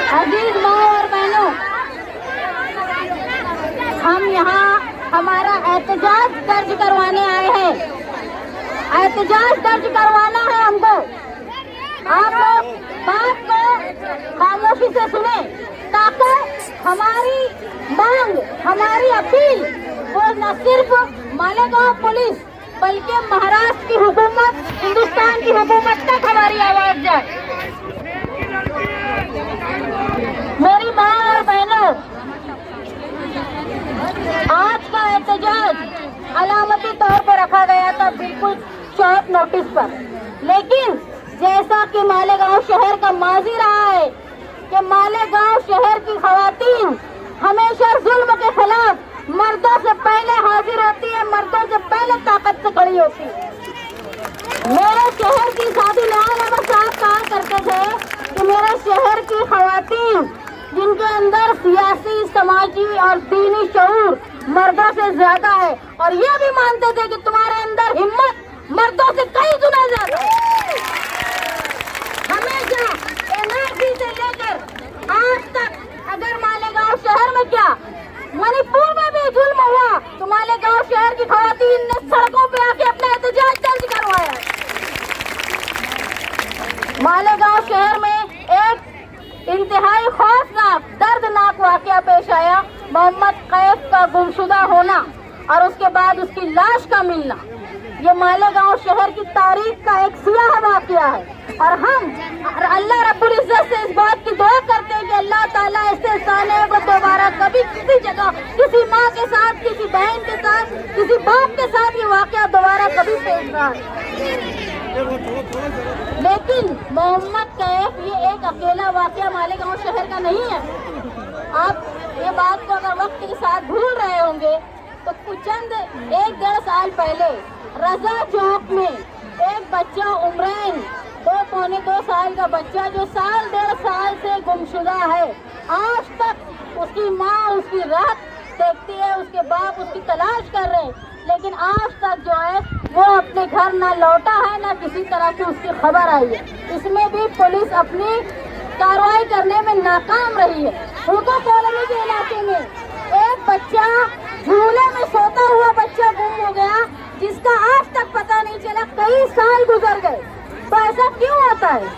अजीज माँ और बहनों, हम यहाँ हमारा एहतजाज दर्ज करवाने आए हैं। एहतजाज दर्ज करवाना है हमको। आप लोग बात को खामोशी से सुने ताकि हमारी मांग, हमारी अपील वो न सिर्फ मालेगांव पुलिस बल्कि महाराष्ट्र की हुकूमत, हिंदुस्तान की हुकूमत तक हमारी आवाज जाए। मेरी माँ और बहनों, आज का एहतजाज अलामती तौर पर रखा गया था, बिल्कुल शॉर्ट नोटिस पर, लेकिन जैसा कि मालेगांव शहर का माजी रहा है कि मालेगांव शहर की खवातीन हमेशा जुल्म के खिलाफ मर्दों से पहले हाजिर होती है, मर्दों से पहले ताकत से खड़ी होती है। मेरे शहर की सादी न्याय अहमद साहब कहा करते थे कि मेरे शहर की खवातीन जिनके अंदर सियासी, समाजी और दीनी शऊर मर्दों से ज्यादा है, और ये भी मानते थे कि तुम्हारे अंदर हिम्मत मर्दों से कई गुना ज्यादा है। हमेशा एनआरसी से लेकर आज तक, अगर मालेगांव शहर में क्या मणिपुर में भी जुल्म हुआ तो मालेगांव शहर की खवातीन ने सड़कों पे आके अपना एहतजाज दर्ज करवाया। मालेगांव शहर में एक इंतहाई खौफनाक, दर्दनाक वाकया पेश आया। मोहम्मद कैफ का गुमशुदा होना और उसके बाद उसकी लाश का मिलना, ये मालेगांव शहर की तारीख का एक सियाह वाकया है। और हम अल्लाह रब्बुल इज्जत से इस बात की दुआ करते हैं कि अल्लाह ताला ऐसे साने को दोबारा कभी किसी जगह, किसी माँ के साथ, किसी बहन के साथ, किसी बाप के साथ ये वाकया दोबारा कभी पेश ना आए। लेकिन मोहम्मद कैफ ये एक अकेला वाकया मालेगांव शहर का नहीं है। आप ये बात को अगर वक्त के साथ भूल रहे होंगे तो कुछ चंद 1-1.5 साल पहले रजा चौक में एक बच्चा उम्रैन 2-2.25 साल का बच्चा जो 1.5 साल से गुमशुदा है, आज तक उसकी माँ उसकी रात देखती है, उसके बाप उसकी तलाश कर रहे हैं, लेकिन आज तक जो है वो अपने घर ना लौटा है, ना किसी तरह की उसकी खबर आई है। इसमें भी पुलिस अपनी कार्रवाई करने में नाकाम रही है। हुडको कॉलोनी के इलाके में एक बच्चा, झूले में सोता हुआ बच्चा गुम हो गया, जिसका आज तक पता नहीं चला, कई साल गुजर गए। तो ऐसा क्यों होता है?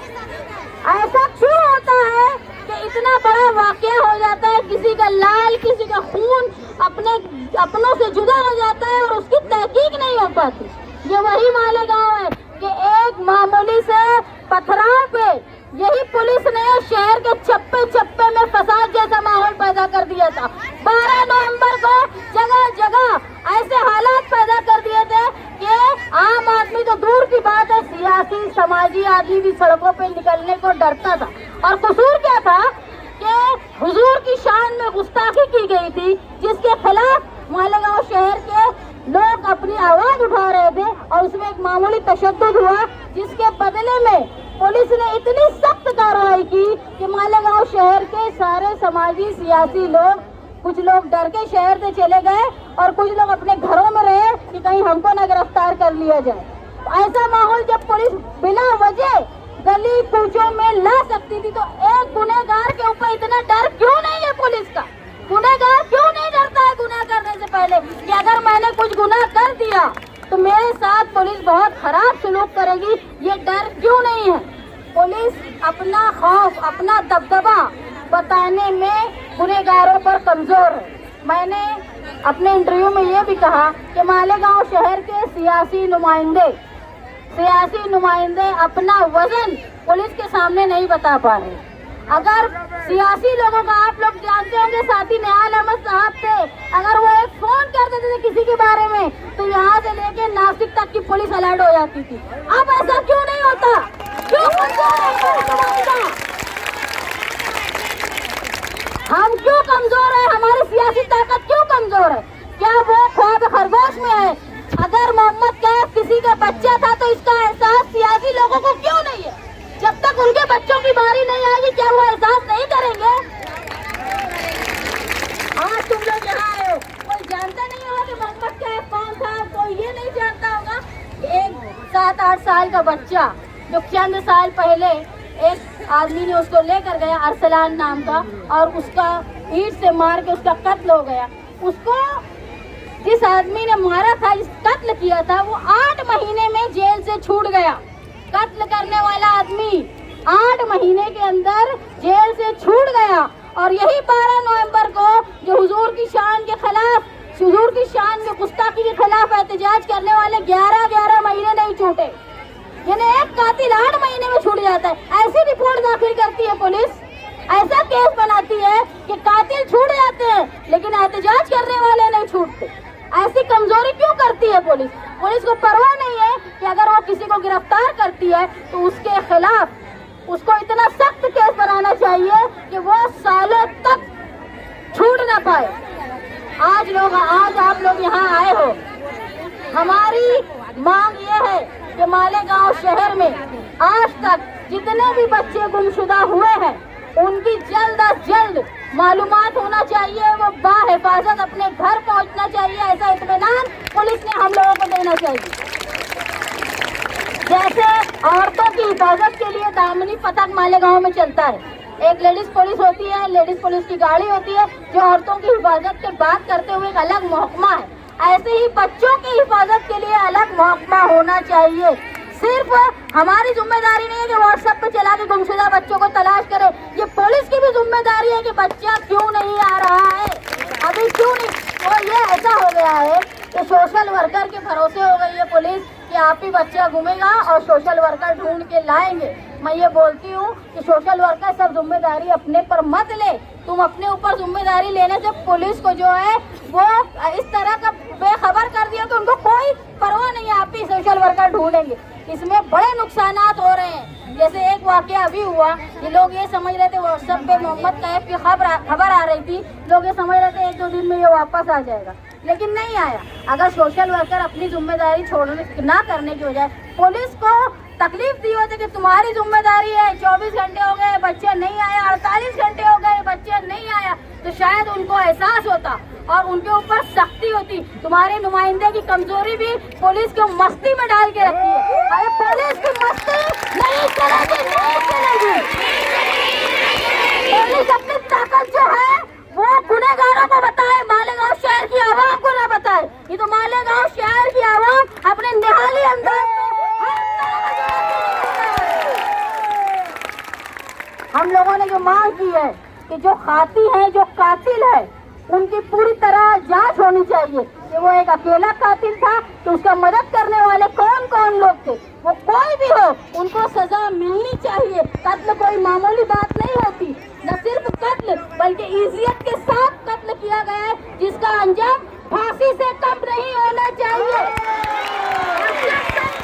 ऐसा क्यों होता है कि इतना बड़ा वाकया हो जाता है, किसी का लाल, किसी का खून अपनों से जुदा हो जाता है और उसकी तहकीक नहीं हो पाती। ये वही मालेगांव है कि एक मामूली से पथराव पे यही पुलिस ने शहर के चप्पे चप्पे में फसाद जैसा माहौल पैदा कर दिया था। 12 नवंबर को जगह जगह ऐसे हालात पैदा कर दिए थे कि आम आदमी तो दूर की बात है, सियासी समाजी आदमी भी सड़कों पे निकलने को डरता था। और कसूर क्या था कि हुजूर की शान में गुस्ताखी की गई थी, जिसके खिलाफ मालेगांव शहर के लोग अपनी आवाज उठा रहे थे, और उसमें एक मामूली तशद्दुद हुआ, जिसके बदले में पुलिस ने इतनी सख्त कार्रवाई की कि मालेगांव शहर के सारे समाजी सियासी लोग, कुछ लोग डर के शहर से चले गए और कुछ लोग अपने घरों में रहे कि कहीं हमको न गिरफ्तार कर लिया जाए। तो ऐसा माहौल जब पुलिस बिना वजह गली कूचों में ला सकती थी, तो एक गुनहगार के ऊपर इतना डर क्यों नहीं है पुलिस का? गुनहगार क्यों नहीं डरता है गुनाह करने से पहले कि अगर मैंने कुछ गुनाह कर दिया तो मेरे साथ पुलिस बहुत खराब सलूक करेगी? ये डर क्यों नहीं है? पुलिस अपना खौफ, अपना दबदबा बताने में गुनहगारों पर कमजोर है। मैंने अपने इंटरव्यू में ये भी कहा कि मालेगांव शहर के सियासी नुमाइंदे अपना वजन पुलिस के सामने नहीं बता पा रहे। अगर सियासी लोगों का, आप लोग जानते होंगे, साथी न्याय अहमद साहब थे, अगर वो एक फोन कर देते थे किसी के बारे में तो यहाँ से लेके नासिक तक की पुलिस अलर्ट हो जाती थी। अब ऐसा क्यों नहीं होता? क्यों कमजोर है? हम क्यों कमजोर है? हमारी सियासी ताकत क्यों कमजोर है? क्या वो ख्वाब खरगोश में है? अगर मोहम्मद कैफ किसी का बच्चा था तो इसका एहसास सियासी लोगों को क्यों नहीं है? जब तक उनके बच्चों की बारी नहीं आएगी, क्या वो एहसास नहीं करेंगे? आज तुम लोग यहाँ आए हो, कोई जानता नहीं होगा कि मोहम्मद कैफ कौन था? कोई ये नहीं जानता होगा एक 7-8 साल का बच्चा जो चंद साल पहले एक आदमी ने उसको लेकर गया, अरसलान नाम का, और उसका ईंट से मार के उसका कत्ल हो गया। उसको जिस आदमी ने मारा था, जिस कत्ल किया था, वो 8 महीने में जेल से छूट गया। कत्ल करने वाला आदमी 8 महीने के अंदर जेल से छूट गया। और यही 12 नवंबर को जो हुजूर की शान के खिलाफ, हुजूर की शान में गुस्ताखी के खिलाफ एहतजाज करने वाले 11 महीने नहीं छूटे, यानी एक कातिल 8 महीने में छूट जाता है। ऐसी रिपोर्ट दाखिल करती है पुलिस, ऐसा केस बनाती है कि कातिल छूट जाते हैं लेकिन एहतजाज करने वाले नहीं छूटते। ऐसी कमजोरी क्यों करती है पुलिस? पुलिस को परवाह नहीं है कि अगर वो किसी को गिरफ्तार करती है तो उसके खिलाफ उसको इतना सख्त केस बनाना चाहिए कि वो सालों तक छूट ना पाए। आज आप लोग यहाँ आए हो, हमारी मांग ये है कि मालेगांव शहर में आज तक जितने भी बच्चे गुमशुदा हुए हैं उनकी जल्द अज जल्द मालूमात होना चाहिए, वो बाहिफाजत अपने घर पहुंचना चाहिए। ऐसा इत्मीनान पुलिस ने हम लोगों को देना चाहिए। जैसे औरतों की हिफाजत के लिए दामनी पथक मालेगांव में चलता है, एक लेडीज पुलिस होती है, लेडीज पुलिस की गाड़ी होती है जो औरतों की हिफाजत की बात करते हुए एक अलग महकमा है। ऐसे ही बच्चों की हिफाजत के लिए अलग महकमा होना चाहिए। सिर्फ हमारी जिम्मेदारी नहीं है कि व्हाट्सएप पे चला के गुमशुदा बच्चों को तलाश करें, ये पुलिस की भी जिम्मेदारी है कि बच्चा क्यों नहीं आ रहा है, अभी क्यों नहीं। तो ये ऐसा हो गया है कि सोशल वर्कर के भरोसे हो गई है पुलिस कि आप ही बच्चा घूमेगा और सोशल वर्कर ढूंढ के लाएंगे। मैं ये बोलती हूँ कि सोशल वर्कर सब जिम्मेदारी अपने पर मत ले, तुम अपने ऊपर जिम्मेदारी लेने से पुलिस को जो है वो इस तरह का बेखबर कर दिया कि उनको कोई परवाह नहीं है, आप ही सोशल वर्कर ढूंढेंगे। इसमें बड़े नुकसानात हो रहे हैं। जैसे एक वाकया अभी हुआ कि लोग ये समझ रहे थे व्हाट्सएप पे मोहम्मद कैफ की खबर आ रही थी, लोग ये समझ रहे थे 1-2 दिन में ये वापस आ जाएगा, लेकिन नहीं आया। अगर सोशल वर्कर अपनी जिम्मेदारी छोड़ने ना करने की बजाय पुलिस को तकलीफ दी होती कि तुम्हारी जिम्मेदारी है, 24 घंटे हो गए बच्चा नहीं आया, 48 घंटे हो गए बच्चा नहीं आया, तो शायद उनको एहसास होता और उनके ऊपर सख्ती होती। तुम्हारे नुमाइंदे की कमजोरी भी पुलिस को मस्ती में डाल के रखी है। अरे पुलिस की मस्ती नहीं चलेगी, नहीं चलेगी। पुलिस अपनी ताकत जो है वो गुनहगारों को बताए, मालेगांव शहर की आवाम को ना बताए। ये तो मालेगांव शहर की आवाम अपने निहाली अंदाज में हम लोगों ने जो मांग की है कि जो खाती है, जो कातिल है, उनकी पूरी तरह जांच होनी चाहिए कि वो एक अकेला कातिल था तो उसका मदद करने वाले कौन कौन लोग थे। वो कोई भी हो उनको सजा मिलनी चाहिए। कत्ल कोई मामूली बात नहीं होती, न सिर्फ कत्ल बल्कि इज्जत के साथ कत्ल किया गया है जिसका अंजाम फांसी से कम नहीं होना चाहिए।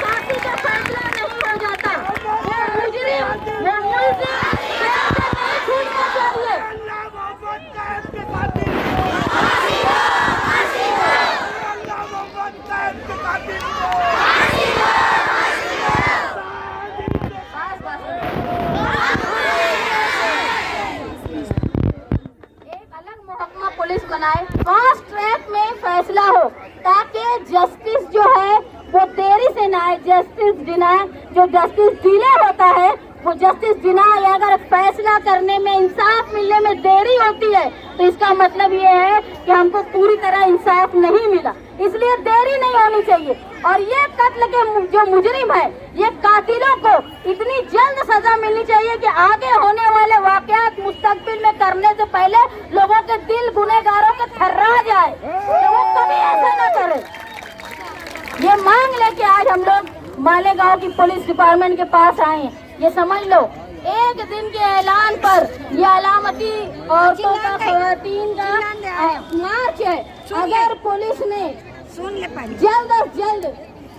फांसी का फैसला नहीं हो जाता, वो मुजरिम छूटना चाहिए। पुलिस बनाए, फास्ट ट्रैक में फैसला हो ताकि जस्टिस जो है वो देरी से ना आए। जस्टिस डिनाय, जो जस्टिस डिले होता है वो जस्टिस डिनाय, अगर फैसला करने में, इंसाफ मिलने में देरी होती है तो इसका मतलब ये है कि हमको पूरी तरह इंसाफ नहीं मिला, इसलिए देरी नहीं होनी चाहिए। और ये कत्ल के जो मुजरिम है, ये कातिलों को इतनी जल्द सजा मिलनी चाहिए कि आगे होने वाले वाकयात मुस्तकबिल में करने से पहले लोगों के दिल गुनहगारों के थर्रा जाए, तो वो कभी ऐसा न करे। ये मांग लेके आज हम लोग मालेगांव की पुलिस डिपार्टमेंट के पास आए हैं। ये समझ लो, एक दिन के ऐलान पर ये अलामती औरतों का, खवातीन का मार्च है। अगर पुलिस ने जल्द अज जल्द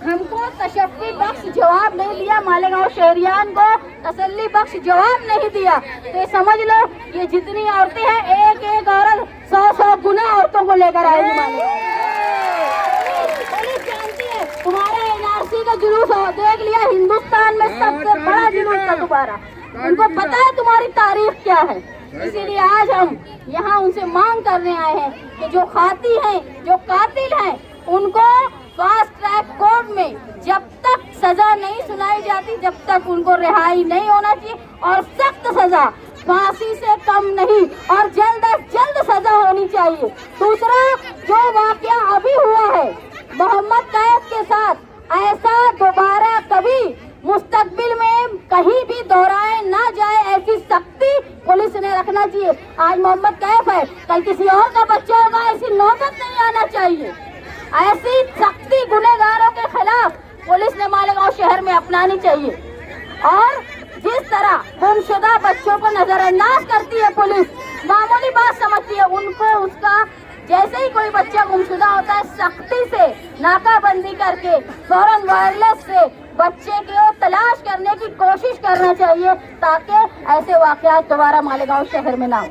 हमको तशफ़्फ़ी बख्श जवाब नहीं दिया, मालेगांव शहरियान को तसल्ली बख्श जवाब नहीं दिया, तो ये समझ लो ये जितनी औरतें हैं, एक एक औरत 100 गुना औरतों को लेकर आएगी मालेगांव। पुलिस जानती है तुम्हारा NRC का जुलूस देख लिया, हिंदुस्तान में सबसे बड़ा जुलूस था तुम्हारा, उनको पता है तुम्हारी तारीफ क्या है। इसीलिए आज हम यहाँ उनसे मांग करने आए हैं कि जो खाती हैं, जो कातिल हैं, उनको फास्ट ट्रैक कोर्ट में जब तक सजा नहीं सुनाई जाती, जब तक उनको रिहाई नहीं होना चाहिए और सख्त सजा, फांसी से कम नहीं और जल्द से जल्द सजा होनी चाहिए। दूसरा, जो वाकया अभी हुआ है मोहम्मद कैफ के साथ, ऐसा दोबारा कभी मुस्तकबिल में कहीं भी दोहराए ना जाए, ऐसी सख्ती पुलिस ने रखना चाहिए। आज मोहम्मद कैफ है, कल किसी और का बच्चा होगा, ऐसी नौबत नहीं आना चाहिए। ऐसी सख्ती गुनहगारों के खिलाफ पुलिस ने मालेगांव शहर में अपनानी चाहिए। और जिस तरह गुमशुदा बच्चों को नजरअंदाज करती है पुलिस, मामूली बात समझती है, उनको उसका जैसे ही कोई बच्चा गुमशुदा होता है सख्ती से नाकाबंदी करके फौरन वायरलेस से बच्चे को तलाश करने की कोशिश करना चाहिए, ताकि ऐसे वाकयात दोबारा मालेगांव शहर में ना हो।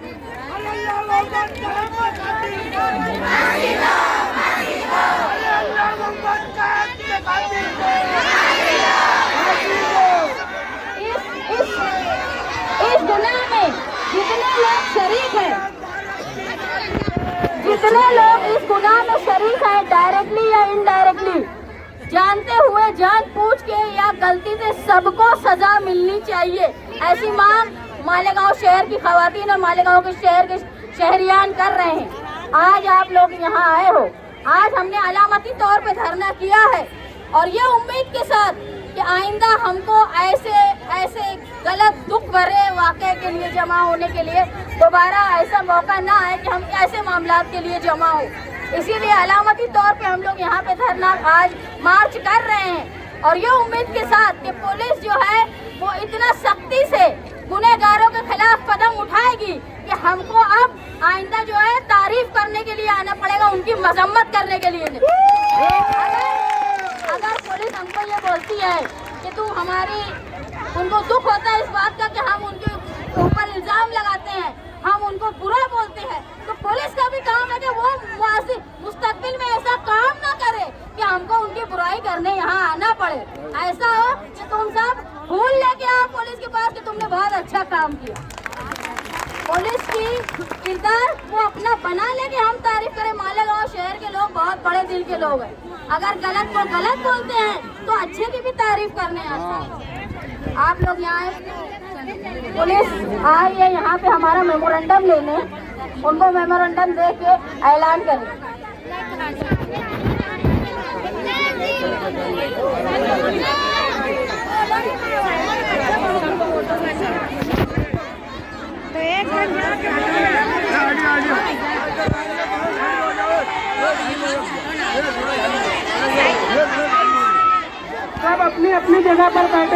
इस गुनाह में जितने लोग शरीक हैं, जितने लोग इस गुनाह में शरीक हैं, डायरेक्टली या इनडायरेक्टली, जानते हुए, जानबूझ के या गलती से, सबको सजा मिलनी चाहिए। ऐसी मांग मालेगांव शहर की खवातीन और मालेगांव के शहर के शहरियान कर रहे हैं। आज आप लोग यहाँ आए हो, आज हमने अलामती तौर पे धरना किया है और ये उम्मीद के साथ कि आइंदा हमको ऐसे गलत दुख भरे वाक़े के लिए जमा होने के लिए दोबारा ऐसा मौका ना आए कि हम ऐसे मामलात के लिए जमा हो। इसीलिए अलामती तौर पे हम लोग यहाँ पे धरना आज मार्च कर रहे हैं और ये उम्मीद के साथ कि पुलिस जो है वो इतना सख्ती से गुनहगारों के खिलाफ कदम उठाएगी कि हमको अब आइंदा जो है तारीफ करने के लिए आना पड़ेगा, उनकी मजम्मत करने के लिए नहीं। अगर पुलिस हमको ये बोलती है कि तू हमारी, उनको दुख होता है इस बात का कि हम उनके ऊपर इल्जाम लगाते हैं, हम उनको बुरा बोलते हैं, तो पुलिस का भी काम है कि वो मुस्तकबिल में ऐसा काम ना करे कि हमको उनकी बुराई करने यहाँ आना पड़े। ऐसा हो कि तुम सब फूल लेके आओ पुलिस के पास कि तुमने बहुत अच्छा काम किया। पुलिस की किरदार वो अपना बना ले कि हम तारीफ करें। मालेगांव शहर के लोग बहुत बड़े दिल के लोग हैं, अगर गलत को गलत बोलते हैं तो अच्छे की भी तारीफ करने आते हैं। आप लोग यहाँ पुलिस आई है यहाँ पे हमारा मेमोरेंडम लेने, उनको मेमोरेंडम दे के ऐलान करें। तो एक सब अपनी अपनी जगह पर बैठे।